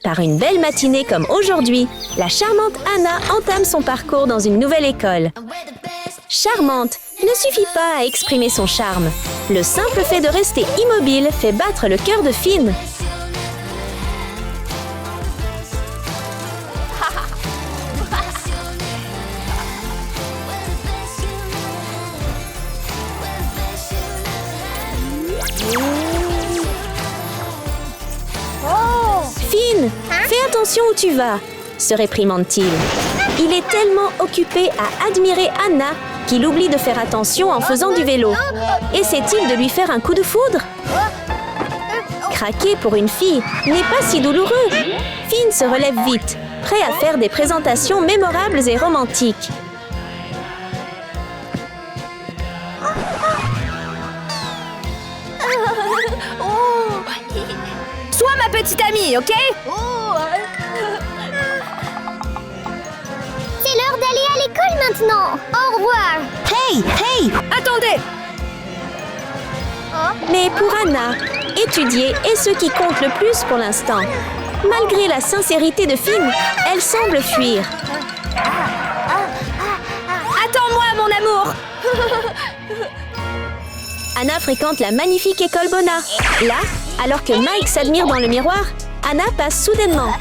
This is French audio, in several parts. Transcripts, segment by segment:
Par une belle matinée comme aujourd'hui, la charmante Anna entame son parcours dans une nouvelle école. Charmante ne suffit pas à exprimer son charme. Le simple fait de rester immobile fait battre le cœur de Finn. Finn, fais attention où tu vas, se réprimande-t-il. Il est tellement occupé à admirer Anna qu'il oublie de faire attention en faisant du vélo. Essaie-t-il de lui faire un coup de foudre? Craquer pour une fille n'est pas si douloureux. Finn se relève vite, prêt à faire des présentations mémorables et romantiques. Sois ma petite amie, ok? C'est l'heure d'aller à l'école maintenant. Au revoir. Hey! Attendez! Mais pour Anna, étudier est ce qui compte le plus pour l'instant. Malgré la sincérité de Finn, elle semble fuir. Attends-moi, mon amour! Anna fréquente la magnifique école Bona. Là, alors que Mike s'admire dans le miroir, Anna passe soudainement.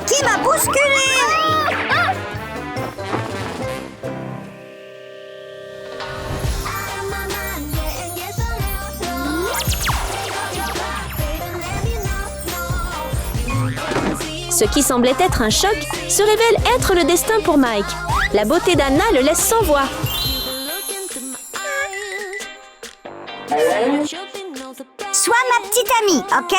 Qui m'a bousculé? Ce qui semblait être un choc se révèle être le destin pour Mike. La beauté d'Anna le laisse sans voix. Sois ma petite amie, ok?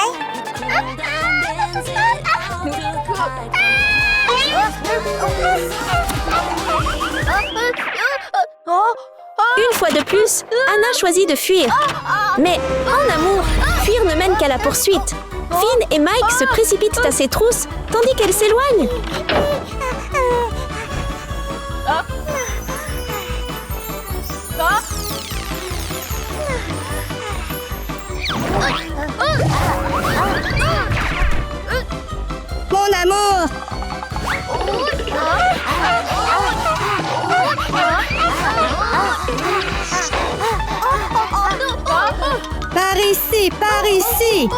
Une fois de plus, Anna choisit de fuir. Mais en amour, fuir ne mène qu'à la poursuite. Finn et Mike se précipitent à ses trousses, tandis qu'elle s'éloigne. Mon amour! Par ici, par ici!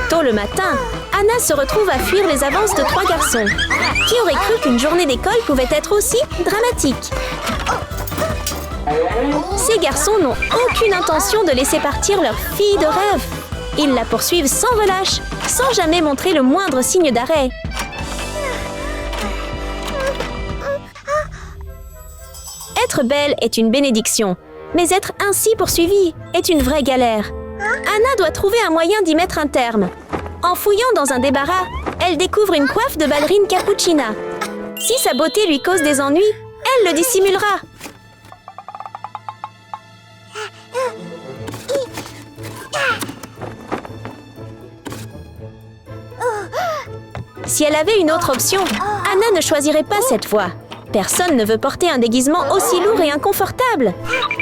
Tôt le matin, Anna se retrouve à fuir les avances de 3 garçons. Qui aurait cru qu'une journée d'école pouvait être aussi dramatique? Ces garçons n'ont aucune intention de laisser partir leur fille de rêve. Ils la poursuivent sans relâche, sans jamais montrer le moindre signe d'arrêt. Être belle est une bénédiction, mais être ainsi poursuivie est une vraie galère. Anna doit trouver un moyen d'y mettre un terme. En fouillant dans un débarras, elle découvre une coiffe de ballerine cappuccina. Si sa beauté lui cause des ennuis, elle le dissimulera. Si elle avait une autre option, Anna ne choisirait pas cette voie. Personne ne veut porter un déguisement aussi lourd et inconfortable.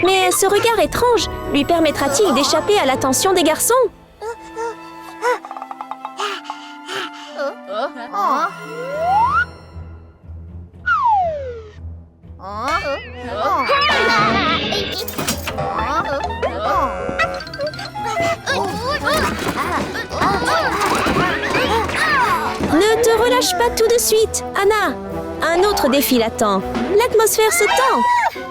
Mais ce regard étrange lui permettra-t-il d'échapper à l'attention des garçons? Ne te relâche pas tout de suite, Anna. Un autre défi l'attend. L'atmosphère se tend.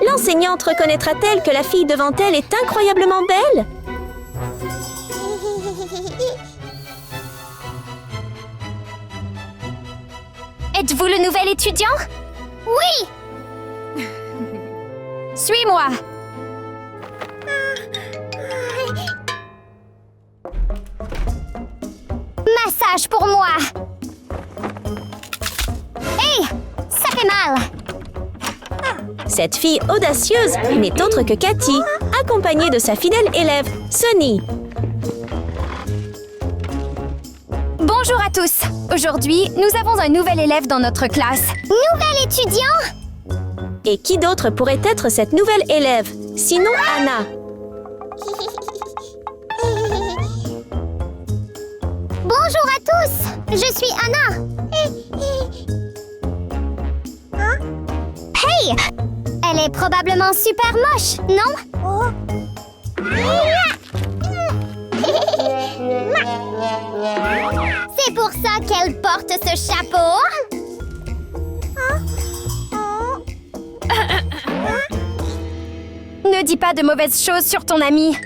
L'enseignante reconnaîtra-t-elle que la fille devant elle est incroyablement belle? Êtes-vous le nouvel étudiant? Oui! Suis-moi! Massage pour moi! Hé! Ça fait mal! Cette fille audacieuse n'est autre que Cathy, accompagnée de sa fidèle élève, Sunny. Bonjour à tous! Aujourd'hui, nous avons un nouvel élève dans notre classe. Nouvel étudiant? Et qui d'autre pourrait être cette nouvelle élève, sinon Anna? Bonjour à tous, je suis Anna. Hey! Elle est probablement super moche, non? C'est pour ça qu'elle porte ce chapeau? Ne dis pas de mauvaises choses sur ton ami.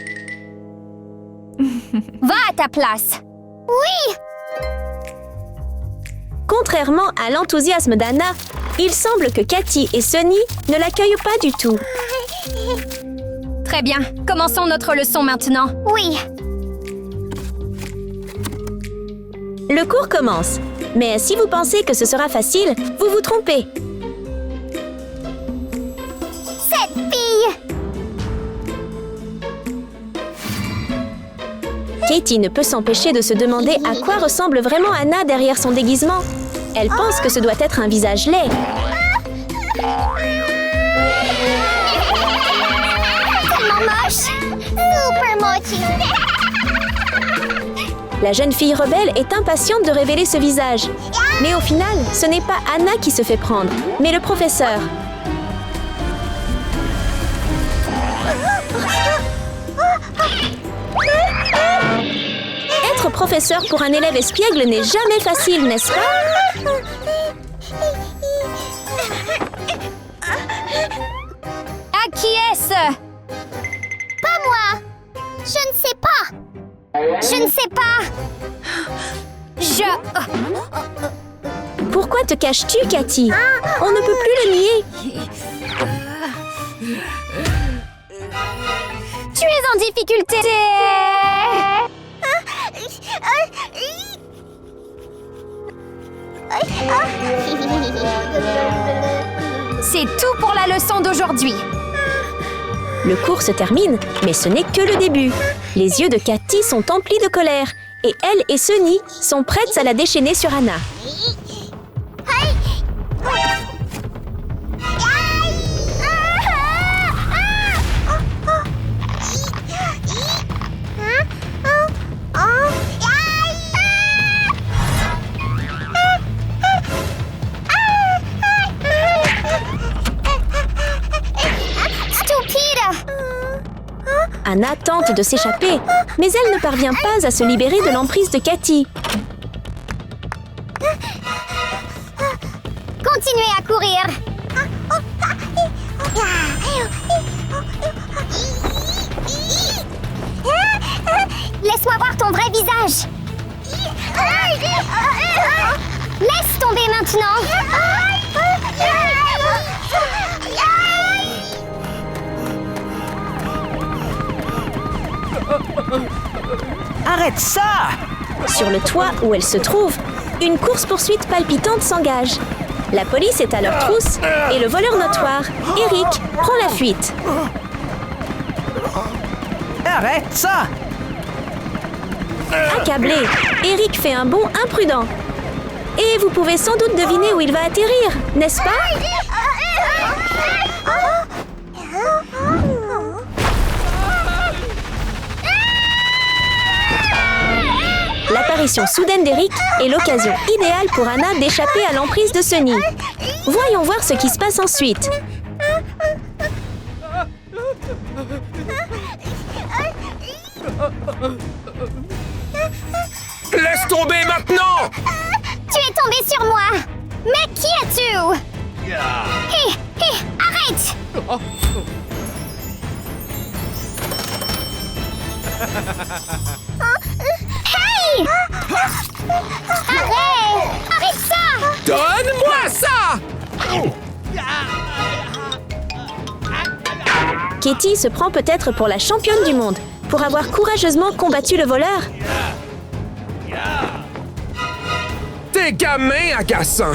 Va à ta place. Oui! Contrairement à l'enthousiasme d'Anna, il semble que Cathy et Sunny ne l'accueillent pas du tout. Très bien, commençons notre leçon maintenant. Oui. Le cours commence. Mais si vous pensez que ce sera facile, vous vous trompez. Cette fille! Katie ne peut s'empêcher de se demander à quoi ressemble vraiment Anna derrière son déguisement. Elle pense que ce doit être un visage laid. Tellement moche! Super mochi! La jeune fille rebelle est impatiente de révéler ce visage. Mais au final, ce n'est pas Anna qui se fait prendre, mais le professeur. Être professeur pour un élève espiègle n'est jamais facile, n'est-ce pas? À qui est-ce? Pas moi! Je ne sais pas! Je ne sais pas! Pourquoi te caches-tu, Cathy? On ne peut plus le nier. Tu es en difficulté. C'est tout pour la leçon d'aujourd'hui. Le cours se termine, mais ce n'est que le début. Les yeux de Cathy sont emplis de colère, et elle et Sunny sont prêtes à la déchaîner sur Anna. Anna tente de s'échapper, mais elle ne parvient pas à se libérer de l'emprise de Cathy. Continuez à courir! Laisse-moi voir ton vrai visage! Laisse tomber maintenant! Arrête ça! Sur le toit où elle se trouve, une course-poursuite palpitante s'engage. La police est à leur trousse et le voleur notoire, Eric, prend la fuite. Arrête ça! Accablé, Eric fait un bond imprudent. Et vous pouvez sans doute deviner où il va atterrir, n'est-ce pas? L'apparition soudaine d'Eric est l'occasion idéale pour Anna d'échapper à l'emprise de Sunny. Voyons voir ce qui se passe ensuite. Laisse tomber maintenant! Tu es tombé sur moi! Mais qui es-tu? Hé, hé, arrête! Hey! Arrête! Arrête ça! Donne-moi ça! Katie se prend peut-être pour la championne du monde, pour avoir courageusement combattu le voleur. T'es gamin agaçant!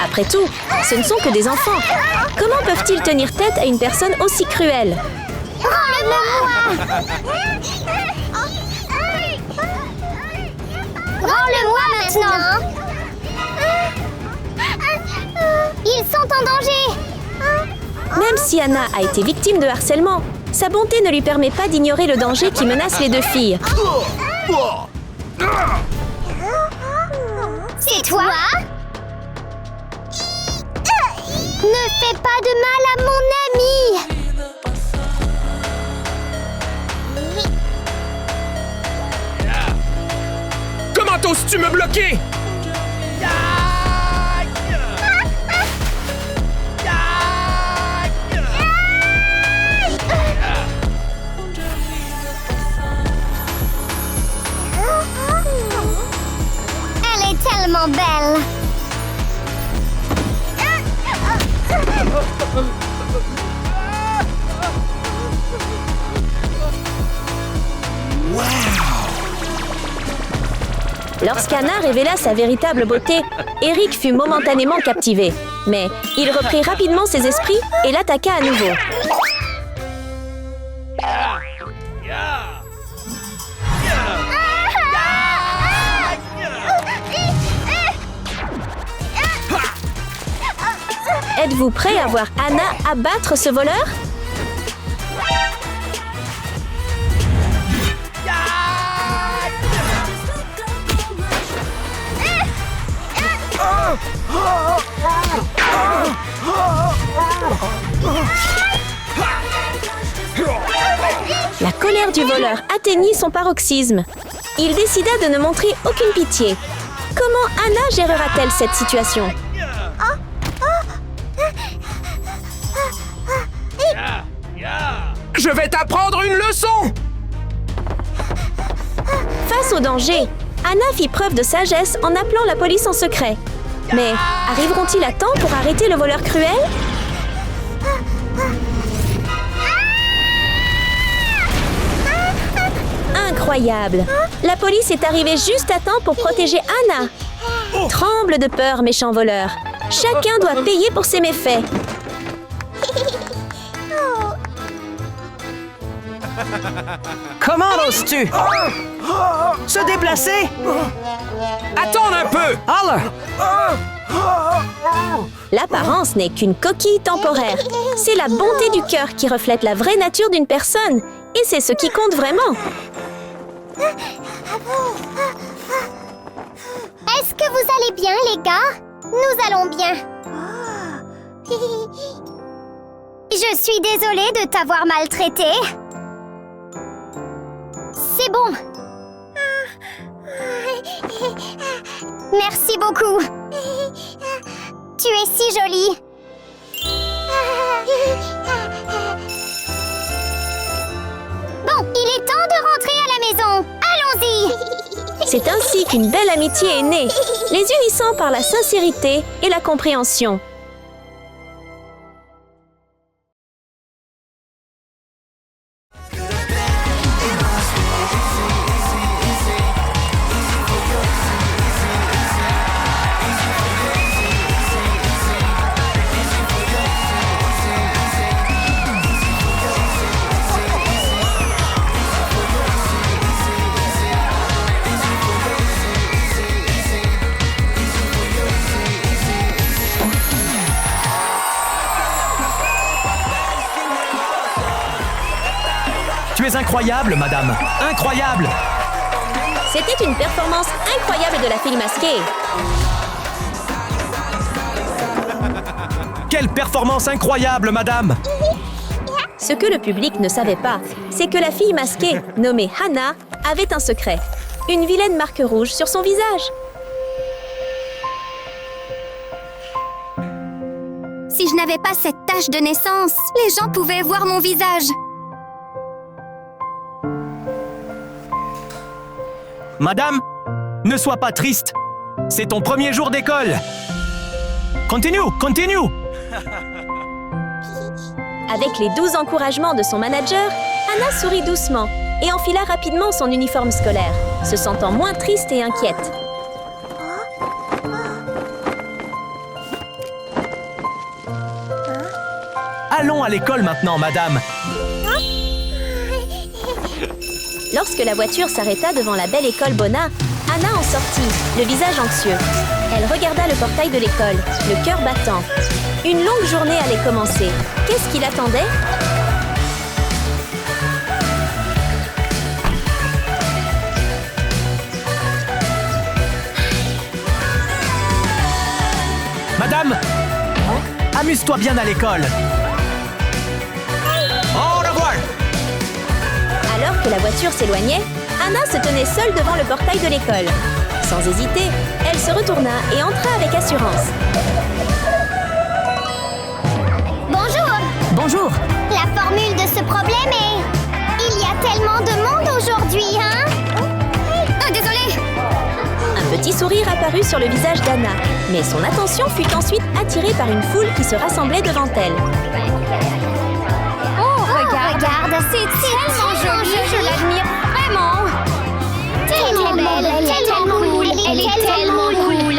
Après tout, ce ne sont que des enfants. Comment peuvent-ils tenir tête à une personne aussi cruelle? Rends-le-moi! Rends-le-moi maintenant. Ils sont en danger. Même si Anna a été victime de harcèlement, sa bonté ne lui permet pas d'ignorer le danger qui menace les deux filles. C'est toi? Ne fais pas de mal à mon ami. Comment oses-tu me bloquer? Elle est tellement belle. Lorsqu'Anna révéla sa véritable beauté, Eric fut momentanément captivé. Mais il reprit rapidement ses esprits et l'attaqua à nouveau. Êtes-vous prêt à voir Anna abattre ce voleur? La colère du voleur atteignit son paroxysme. Il décida de ne montrer aucune pitié. Comment Anna gérera-t-elle cette situation? Je vais t'apprendre une leçon! Face au danger, Anna fit preuve de sagesse en appelant la police en secret. Mais arriveront-ils à temps pour arrêter le voleur cruel? Incroyable! La police est arrivée juste à temps pour protéger Anna. Tremble de peur, méchant voleur. Chacun doit payer pour ses méfaits. Comment oses-tu? Se déplacer? Attends un peu! Alors! L'apparence n'est qu'une coquille temporaire. C'est la bonté du cœur qui reflète la vraie nature d'une personne. Et c'est ce qui compte vraiment. Est-ce que vous allez bien, les gars? Nous allons bien. Je suis désolée de t'avoir maltraité. C'est bon. Merci beaucoup. Tu es si jolie. Bon, il est temps de rentrer à la maison. Allons-y. C'est ainsi qu'une belle amitié est née, les unissant par la sincérité et la compréhension. Tu es incroyable, madame. Incroyable! C'était une performance incroyable de la fille masquée. Quelle performance incroyable, madame! Ce que le public ne savait pas, c'est que la fille masquée, nommée Hannah, avait un secret. Une vilaine marque rouge sur son visage. Si je n'avais pas cette tache de naissance, les gens pouvaient voir mon visage. Madame, ne sois pas triste. C'est ton premier jour d'école. Continue, continue. Avec les doux encouragements de son manager, Hannah sourit doucement et enfila rapidement son uniforme scolaire, se sentant moins triste et inquiète. Allons à l'école maintenant, madame. Lorsque la voiture s'arrêta devant la belle école Bona, Anna en sortit, le visage anxieux. Elle regarda le portail de l'école, le cœur battant. Une longue journée allait commencer. Qu'est-ce qui l'attendait? Madame, amuse-toi bien à l'école. Au revoir. Alors que la voiture s'éloignait, Anna se tenait seule devant le portail de l'école. Sans hésiter, elle se retourna et entra avec assurance. Bonjour. Bonjour. La formule de ce problème est... Il y a tellement de monde aujourd'hui, hein? Désolée. Un petit sourire apparut sur le visage d'Anna, mais son attention fut ensuite attirée par une foule qui se rassemblait devant elle. Oh, regarde, c'est tellement joli. Je l'admire vraiment. Tellement belle, tellement cool, elle est tellement cool.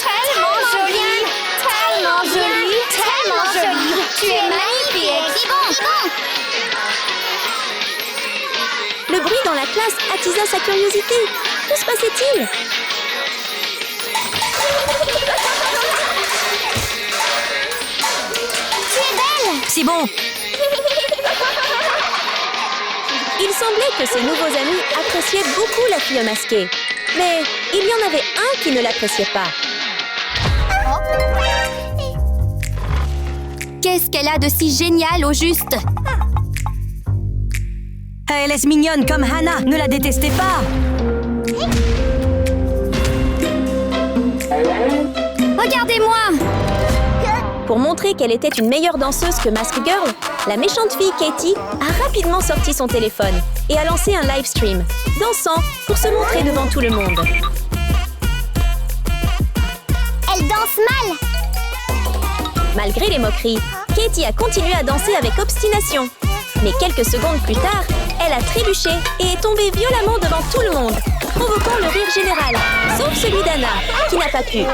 Tellement jolie. Tellement jolie. Tellement jolie. Tu es magnifique. Bon. Le bruit dans la classe attisa sa curiosité. Que se passait-il? Tu es belle. C'est bon. Il semblait que ses nouveaux amis appréciaient beaucoup la fille masquée. Mais il y en avait un qui ne l'appréciait pas. Qu'est-ce qu'elle a de si génial au juste? Elle est mignonne comme Hannah, ne la détestez pas. Regardez-moi. Pour montrer qu'elle était une meilleure danseuse que Mask Girl, la méchante fille Katie a rapidement sorti son téléphone et a lancé un live stream, dansant pour se montrer devant tout le monde. Elle danse mal. Malgré les moqueries, Katie a continué à danser avec obstination. Mais quelques secondes plus tard, elle a trébuché et est tombée violemment devant tout le monde, provoquant le rire général, sauf celui d'Anna, qui n'a pas pu.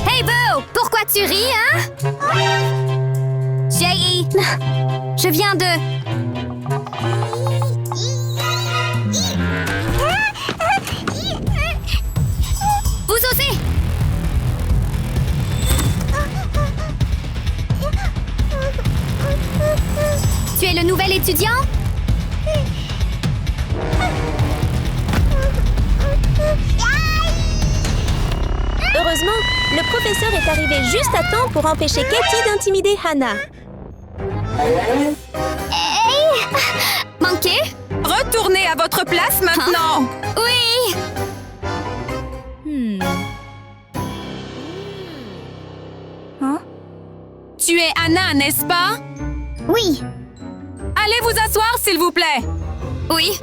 Hey Bo, pourquoi tu ris, hein? J.E. Je viens de... Vous osez? Tu es le nouvel étudiant? Heureusement, le professeur est arrivé juste à temps pour empêcher Katie d'intimider Hannah. Manqué? Retournez à votre place maintenant! Oui! Tu es Anna, n'est-ce pas? Oui. Allez vous asseoir, s'il vous plaît! Oui.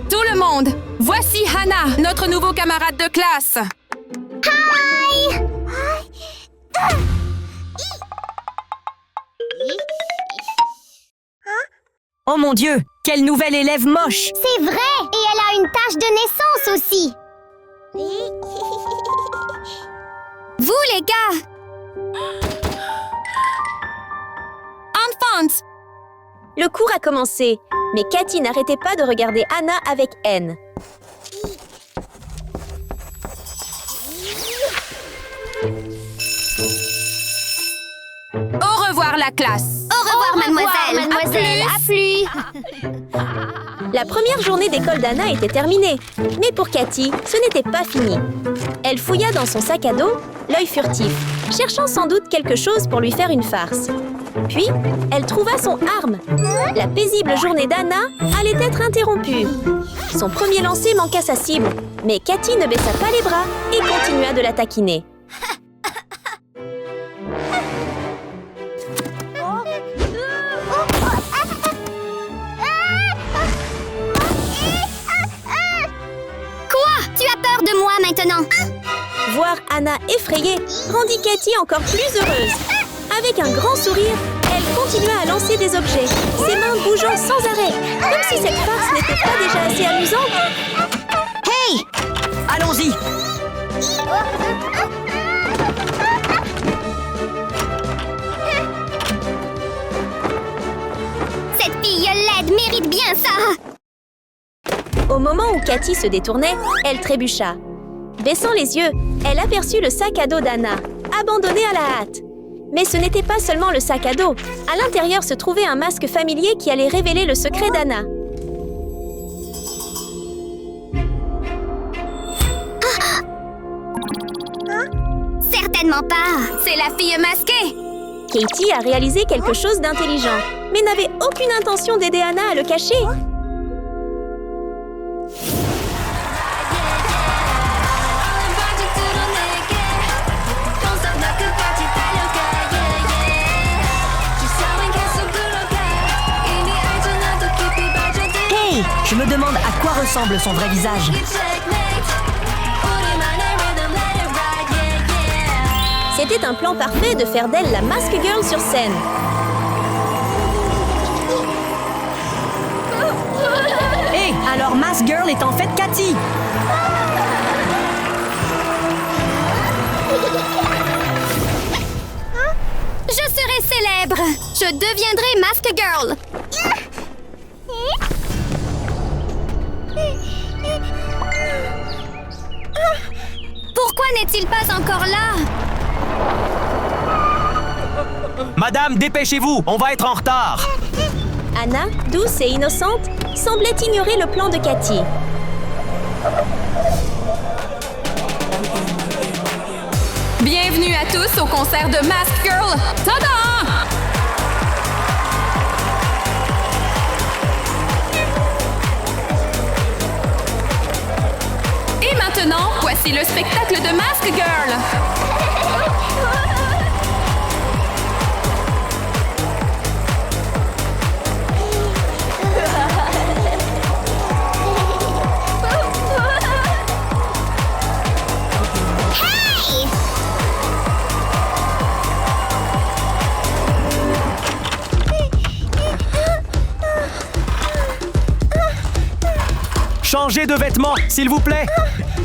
Tout le monde, voici Hannah, notre nouveau camarade de classe. Hi. Oh mon Dieu, quelle nouvelle élève moche! C'est vrai. Et elle a une tache de naissance aussi. Vous, les gars! Enfants, Le cours a commencé, mais Katie n'arrêtait pas de regarder Hannah avec haine. au revoir la classe. Au revoir, mademoiselle! Mademoiselle, à plus. La première journée d'école d'Anna était terminée, mais pour Katie, ce n'était pas fini. Elle fouilla dans son sac à dos, l'œil furtif, cherchant sans doute quelque chose pour lui faire une farce. Puis, elle trouva son arme. La paisible journée d'Anna allait être interrompue. Son premier lancer manqua sa cible, mais Katie ne baissa pas les bras et continua de la taquiner. Quoi? Tu as peur de moi maintenant? Voir Anna effrayée rendit Katie encore plus heureuse. Avec un grand sourire, elle continua à lancer des objets, ses mains bougeant sans arrêt, comme si cette farce n'était pas déjà assez amusante. Hey! Allons-y! Cette fille laide mérite bien ça! Au moment où Cathy se détournait, elle trébucha. Baissant les yeux, elle aperçut le sac à dos d'Anna, abandonné à la hâte. Mais ce n'était pas seulement le sac à dos. À l'intérieur se trouvait un masque familier qui allait révéler le secret d'Anna. Certainement pas! C'est la fille masquée. Katie a réalisé quelque chose d'intelligent, mais n'avait aucune intention d'aider Anna à le cacher. Hey! Je me demande à quoi ressemble son vrai visage. C'était un plan parfait de faire d'elle la Mask Girl sur scène. Hey! Alors Mask Girl est en fait Cathy! Je serai célèbre. Je deviendrai Mask Girl. Pourquoi n'est-il pas encore là? Madame, dépêchez-vous, on va être en retard. Anna, douce et innocente, semblait ignorer le plan de Cathy. Bienvenue à tous au concert de Mask Girl. Tada! Et maintenant, voici le spectacle de Mask Girl. Changez de vêtements, s'il vous plaît.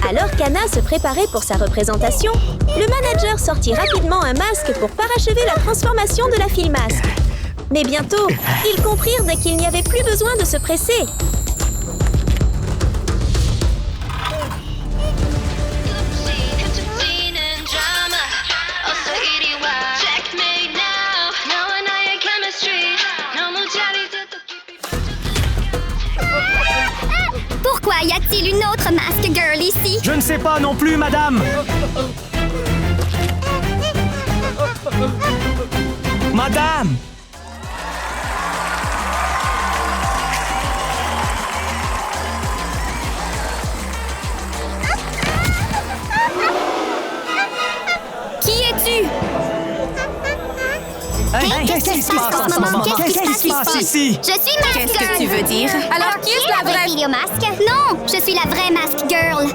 Alors qu'Anna se préparait pour sa représentation, le manager sortit rapidement un masque pour parachever la transformation de la fille masque. Mais bientôt, ils comprirent qu'il n'y avait plus besoin de se presser. Pourquoi y a-t-il une autre Mask Girl ici? Je ne sais pas non plus, madame. Madame! Qui es-tu? Qu'est-ce qui se passe en ce moment? Qu'est-ce qui se passe ici? Je suis Mask Qu'est-ce Girl! que tu veux dire? Alors, qui est la vraie? Fille au masque? Non, je suis la vraie Mask Girl!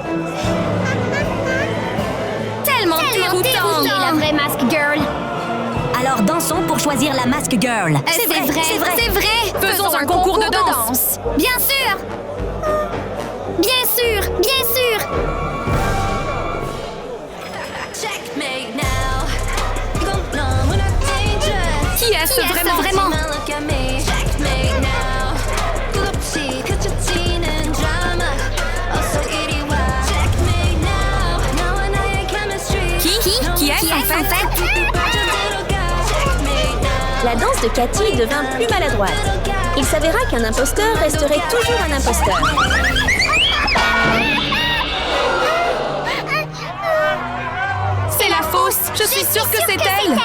Tellement Tellement déroutant. déroutant. La vraie Mask Girl! Alors dansons pour choisir la Mask Girl. C'est vrai. Faisons un concours de danse. Bien sûr! Bien sûr! Bien sûr! Qui est-ce vraiment? Qui est-ce en fait? La danse de Cathy devint plus maladroite. Il s'avéra qu'un imposteur resterait toujours un imposteur. C'est la fausse. Je suis sûre que c'est elle.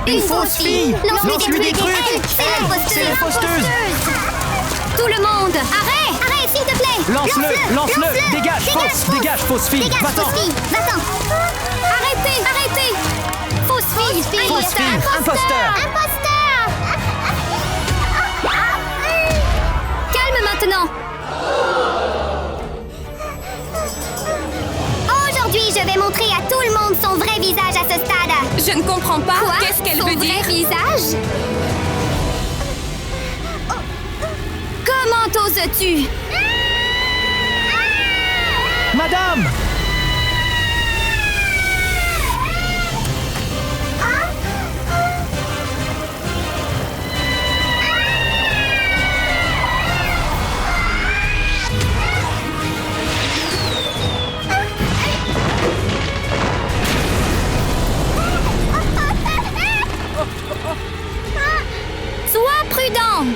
Une fausse fille! Lance-lui des trucs! C'est la posteuse! Tout le monde! Arrête, s'il te plaît! Lance-le! Dégage, fausse fille! Dégage, Va-t'en! fausse fille! Va-t'en! Arrêtez! Fausse fille! Imposteur! Calme maintenant. Aujourd'hui, je vais montrer à tout le monde son vrai visage à ce stade! Je ne comprends pas. Quoi? Qu'est-ce qu'elle oses-tu? Madame! Sois prudent!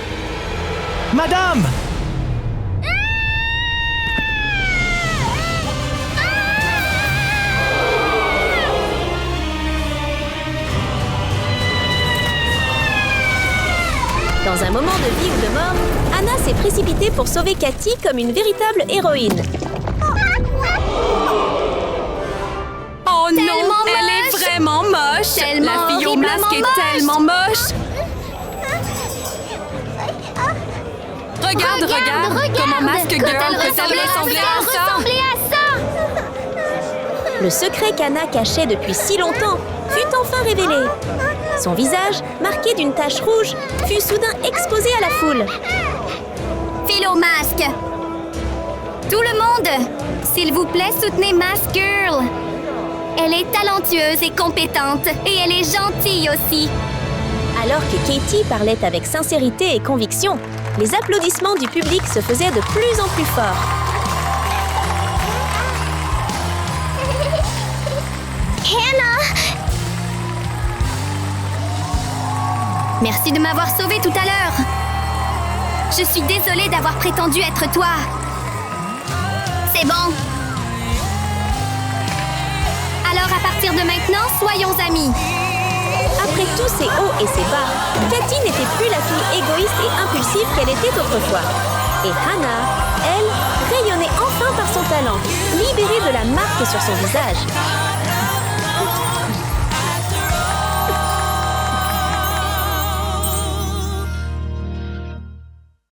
Madame! Dans un moment de vie ou de mort, Anna s'est précipitée pour sauver Cathy comme une véritable héroïne. Oh non, Tellement elle est moche. vraiment moche. Tellement La fille au masque est horriblement tellement moche. Regarde, comment Mask Girl peut-elle ressembler à ça? Le secret qu'Anna cachait depuis si longtemps fut enfin révélé. Son visage, marqué d'une tache rouge, fut soudain exposé à la foule. File au masque! Tout le monde, s'il vous plaît, soutenez Mask Girl. Elle est talentueuse et compétente, et elle est gentille aussi. Alors que Katie parlait avec sincérité et conviction, les applaudissements du public se faisaient de plus en plus forts. Hannah! Merci de m'avoir sauvée tout à l'heure. Je suis désolée d'avoir prétendu être toi. C'est bon. Alors à partir de maintenant, soyons amis. Après tous ces hauts et ces bas, Cathy n'était plus la fille égoïste et impulsive qu'elle était autrefois. Et Hannah, elle, rayonnait enfin par son talent, libérée de la marque sur son visage.